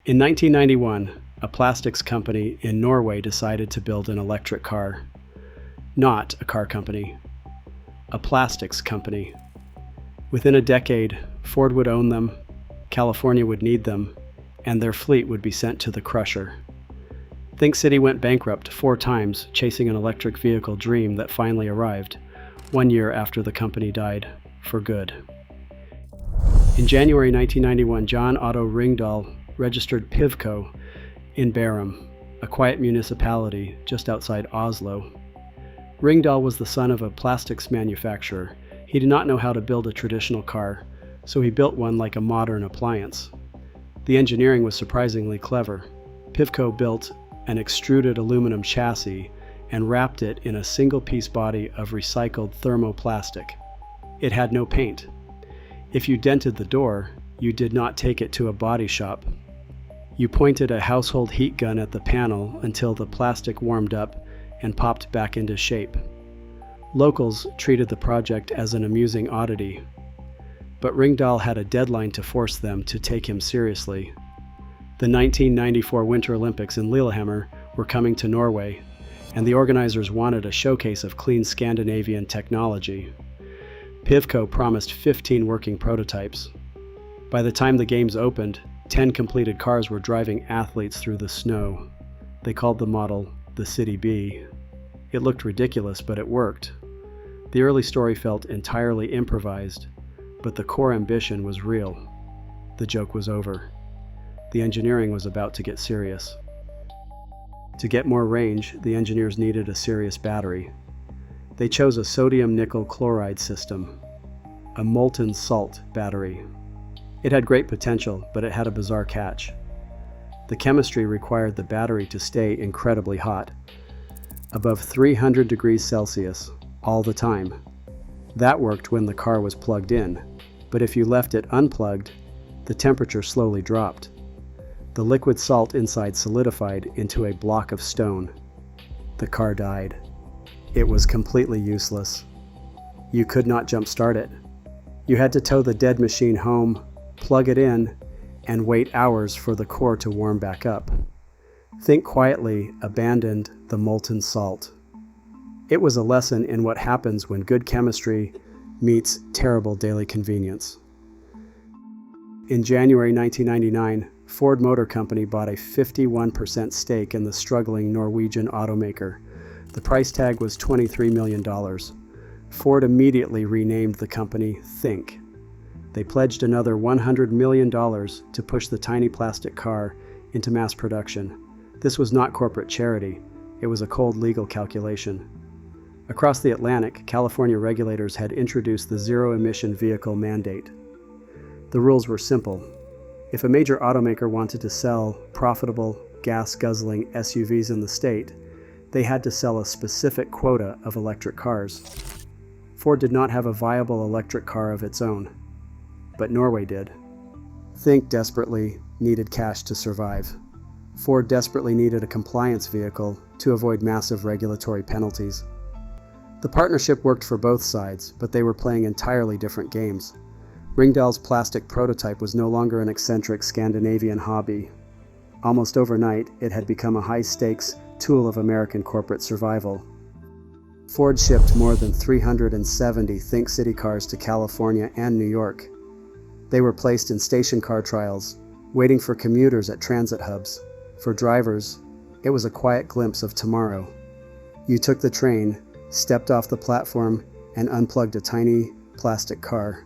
In 1991, a plastics company in Norway decided to build an electric car. Not a car company, a plastics company. Within a decade, Ford would own them, California would need them, and their fleet would be sent to the crusher. Think City went bankrupt 4 times chasing an electric vehicle dream that finally arrived, 1 year after the company died, for good. In January 1991, John Otto Ringdahl registered Pivco in Bærum, a quiet municipality just outside Oslo. Ringdahl was the son of a plastics manufacturer. He did not know how to build a traditional car, so he built one like a modern appliance. The engineering was surprisingly clever. Pivco built an extruded aluminum chassis and wrapped it in a single-piece body of recycled thermoplastic. It had no paint. If you dented the door, you did not take it to a body shop. You pointed a household heat gun at the panel until the plastic warmed up and popped back into shape. Locals treated the project as an amusing oddity, but Ringdahl had a deadline to force them to take him seriously. The 1994 Winter Olympics in Lillehammer were coming to Norway, and the organizers wanted a showcase of clean Scandinavian technology. Pivco promised 15 working prototypes. By the time the games opened, 10 completed cars were driving athletes through the snow. They called the model the City Bee. It looked ridiculous, but it worked. The early story felt entirely improvised, but the core ambition was real. The joke was over. The engineering was about to get serious. To get more range, the engineers needed a serious battery. They chose a sodium nickel chloride system, a molten salt battery. It had great potential, but it had a bizarre catch. The chemistry required the battery to stay incredibly hot, above 300 degrees Celsius, all the time. That worked when the car was plugged in, but if you left it unplugged, the temperature slowly dropped. The liquid salt inside solidified into a block of stone. The car died. It was completely useless. You could not jump-start it. You had to tow the dead machine home, plug it in, and wait hours for the core to warm back up. Think quietly abandoned the molten salt. It was a lesson in what happens when good chemistry meets terrible daily convenience. In January 1999, Ford Motor Company bought a 51% stake in the struggling Norwegian automaker. The price tag was $23 million. Ford immediately renamed the company Think. They pledged another $100 million to push the tiny plastic car into mass production. This was not corporate charity. It was a cold legal calculation. Across the Atlantic, California regulators had introduced the zero-emission vehicle mandate. The rules were simple. If a major automaker wanted to sell profitable, gas-guzzling SUVs in the state, they had to sell a specific quota of electric cars. Ford did not have a viable electric car of its own, but Norway did. Think desperately needed cash to survive. Ford desperately needed a compliance vehicle to avoid massive regulatory penalties. The partnership worked for both sides, but they were playing entirely different games. Ringdahl's plastic prototype was no longer an eccentric Scandinavian hobby. Almost overnight, it had become a high-stakes tool of American corporate survival. Ford shipped more than 370 Think City cars to California and New York. They were placed in station car trials, waiting for commuters at transit hubs. For drivers, it was a quiet glimpse of tomorrow. You took the train, stepped off the platform, and unplugged a tiny plastic car.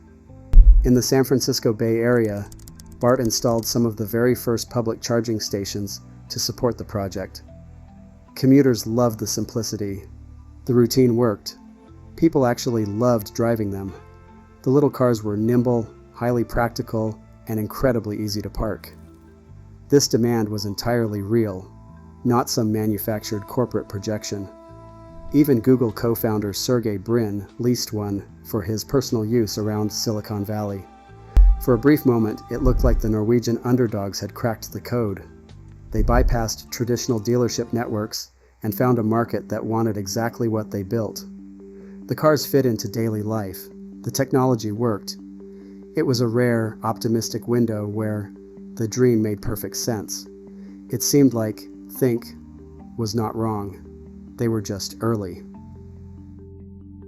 In the San Francisco Bay Area, BART installed some of the very first public charging stations to support the project. Commuters loved the simplicity. The routine worked. People actually loved driving them. The little cars were nimble, highly practical, and incredibly easy to park. This demand was entirely real, not some manufactured corporate projection. Even Google co-founder Sergey Brin leased one for his personal use around Silicon Valley. For a brief moment, it looked like the Norwegian underdogs had cracked the code. They bypassed traditional dealership networks and found a market that wanted exactly what they built. The cars fit into daily life. The technology worked. It was a rare, optimistic window where the dream made perfect sense. It seemed like think was not wrong. They were just early.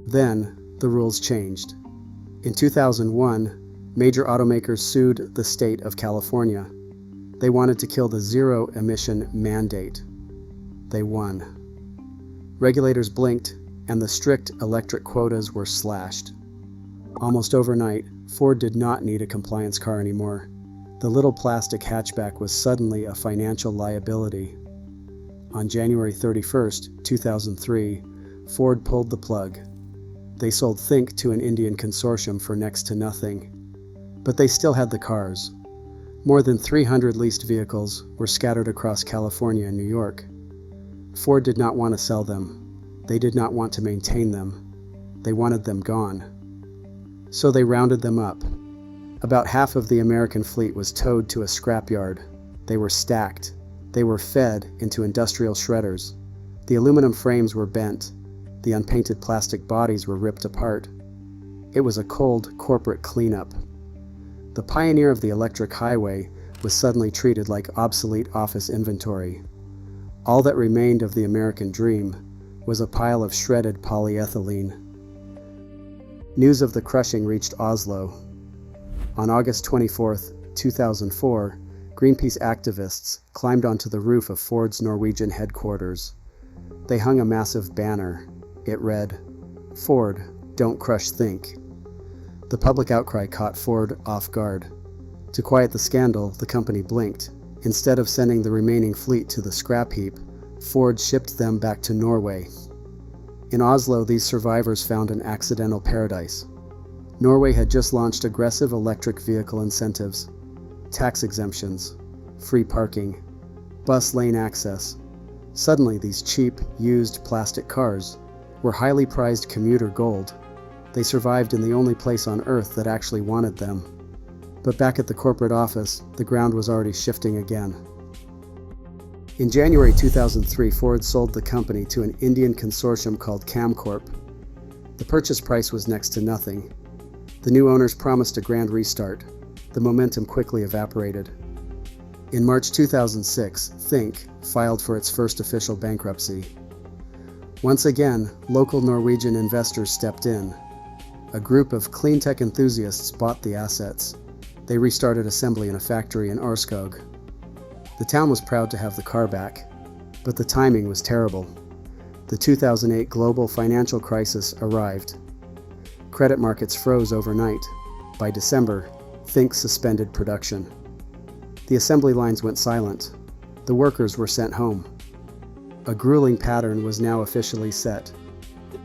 Then, the rules changed. In 2001, major automakers sued the state of California. They wanted to kill the zero-emission mandate. They won. Regulators blinked, and the strict electric quotas were slashed. Almost overnight, Ford did not need a compliance car anymore. The little plastic hatchback was suddenly a financial liability. On January 31st, 2003, Ford pulled the plug. They sold Think to an Indian consortium for next to nothing. But they still had the cars. More than 300 leased vehicles were scattered across California and New York. Ford did not want to sell them. They did not want to maintain them. They wanted them gone. So they rounded them up. About half of the American fleet was towed to a scrapyard. They were stacked. They were fed into industrial shredders. The aluminum frames were bent. The unpainted plastic bodies were ripped apart. It was a cold corporate cleanup. The pioneer of the electric highway was suddenly treated like obsolete office inventory. All that remained of the American dream was a pile of shredded polyethylene. News of the crushing reached Oslo. On August 24, 2004, Greenpeace activists climbed onto the roof of Ford's Norwegian headquarters. They hung a massive banner. It read, "Ford, don't crush Think." The public outcry caught Ford off guard. To quiet the scandal, the company blinked. Instead of sending the remaining fleet to the scrap heap, Ford shipped them back to Norway. In Oslo, these survivors found an accidental paradise. Norway had just launched aggressive electric vehicle incentives, tax exemptions, free parking, bus lane access. Suddenly, these cheap, used plastic cars were highly prized commuter gold. They survived in the only place on Earth that actually wanted them. But back at the corporate office, the ground was already shifting again. In January 2003, Ford sold the company to an Indian consortium called Camcorp. The purchase price was next to nothing. The new owners promised a grand restart. The momentum quickly evaporated. In March 2006, Think filed for its first official bankruptcy. Once again, local Norwegian investors stepped in. A group of clean tech enthusiasts bought the assets. They restarted assembly in a factory in Aurskog. The town was proud to have the car back, but the timing was terrible. The 2008 global financial crisis arrived. Credit markets froze overnight. By December, Think suspended production. The assembly lines went silent. The workers were sent home. A grueling pattern was now officially set.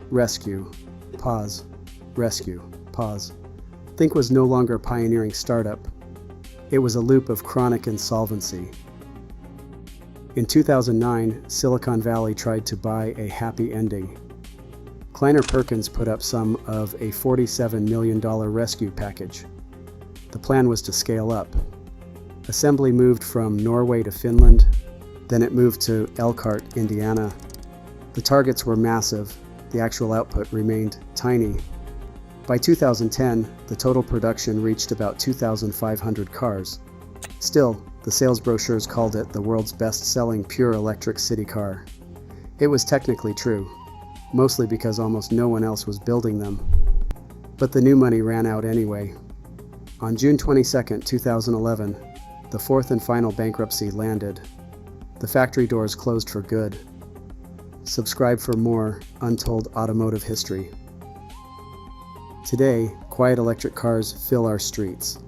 Rescue, pause, rescue, pause. Think was no longer a pioneering startup. It was a loop of chronic insolvency. In 2009, Silicon Valley tried to buy a happy ending. Kleiner Perkins put up some of a $47 million rescue package. The plan was to scale up. Assembly moved from Norway to Finland, then it moved to Elkhart, Indiana. The targets were massive. The actual output remained tiny. By 2010, the total production reached about 2,500 cars. Still, the sales brochures called it the world's best-selling pure electric city car. It was technically true, mostly because almost no one else was building them. But the new money ran out anyway. On June 22, 2011, the fourth and final bankruptcy landed. The factory doors closed for good. Subscribe for more untold automotive history. Today, quiet electric cars fill our streets.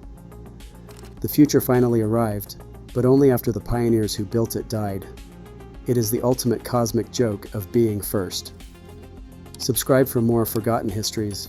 The future finally arrived, but only after the pioneers who built it died. It is the ultimate cosmic joke of being first. Subscribe for more forgotten histories